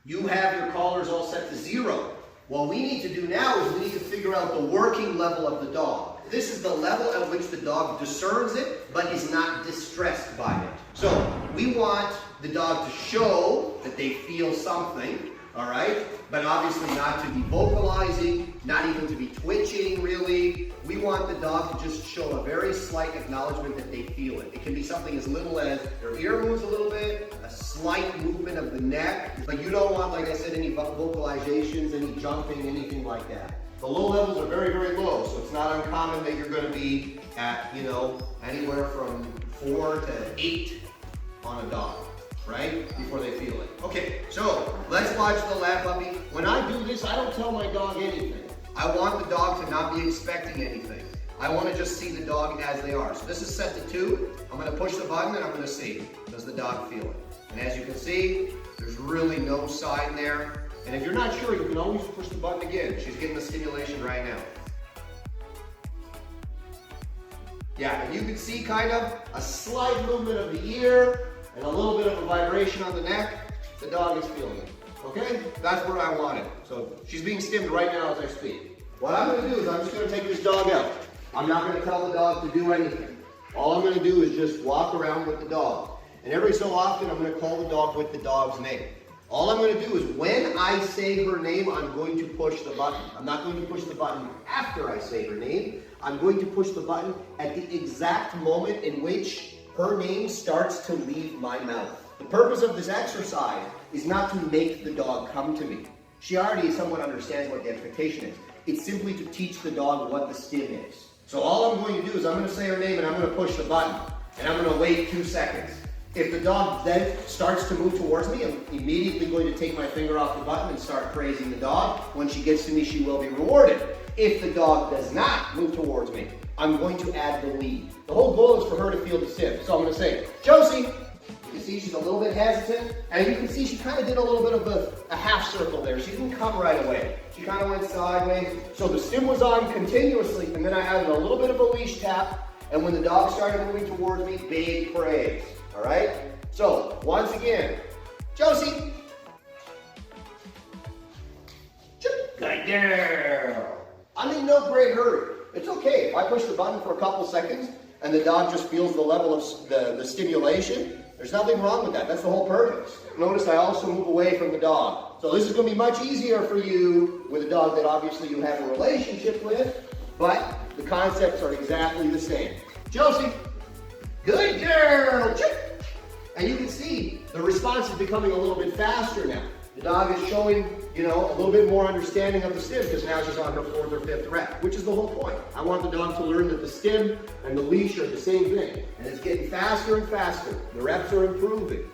You have your collars all set to 0. What we need to do now is we need to figure out the working level of the dog. This is the level at which the dog discerns it, but is not distressed by it. So we want the dog to show that they feel something, all right? But obviously not to be vocalizing, not even to be twitching really. We want the dog to just show a very slight acknowledgement that they feel it. It can be something as little as their ear moves a little bit, a slight movement of the neck, but you don't want, like I said, any vocalizations, any jumping, anything like that. The low levels are very, very low, so it's not uncommon that you're going to be at, anywhere from 4 to 8 on a dog, right? Before they feel it. Okay, so let's watch the lap puppy. When I do this, I don't tell my dog anything. I want the dog to not be expecting anything. I want to just see the dog as they are. So this is set to 2. I'm going to push the button and I'm going to see, does the dog feel it? And as you can see, there's really no sign there. And if you're not sure, you can always push the button again. She's getting the stimulation right now. Yeah, and you can see kind of a slight movement of the ear and a little bit of a vibration on the neck. The dog is feeling it. Okay? That's what I wanted. So she's being stimmed right now as I speak. What I'm going to do is I'm just going to take this dog out. I'm not going to tell the dog to do anything. All I'm going to do is just walk around with the dog. And every so often I'm going to call the dog with the dog's name. All I'm going to do is when I say her name, I'm going to push the button. I'm not going to push the button after I say her name. I'm going to push the button at the exact moment in which her name starts to leave my mouth. The purpose of this exercise is not to make the dog come to me. She already somewhat understands what the expectation is. It's simply to teach the dog what the stim is. So all I'm going to do is I'm going to say her name and I'm going to push the button. And I'm going to wait 2 seconds. If the dog then starts to move towards me, I'm immediately going to take my finger off the button and start praising the dog. When she gets to me, she will be rewarded. If the dog does not move towards me, I'm going to add the lead. The whole goal is for her to feel the stim. So I'm going to say, Josie. You can see she's a little bit hesitant, and you can see she kind of did a little bit of a half circle there. She didn't come right away. She kind of went sideways. So the stim was on continuously, and then I added a little bit of a leash tap, and when the dog started moving towards me, big praise. All right? So, once again, Josie. Good girl. I'm in no great hurry. It's okay if I push the button for a couple seconds and the dog just feels the level of the stimulation. There's nothing wrong with that. That's the whole purpose. Notice I also move away from the dog. So this is going to be much easier for you with a dog that obviously you have a relationship with, but the concepts are exactly the same. Josie. Good girl. And you can see the response is becoming a little bit faster now. The dog is showing, a little bit more understanding of the stim because now she's on her 4th or 5th rep, which is the whole point. I want the dog to learn that the stim and the leash are the same thing. And it's getting faster and faster. The reps are improving.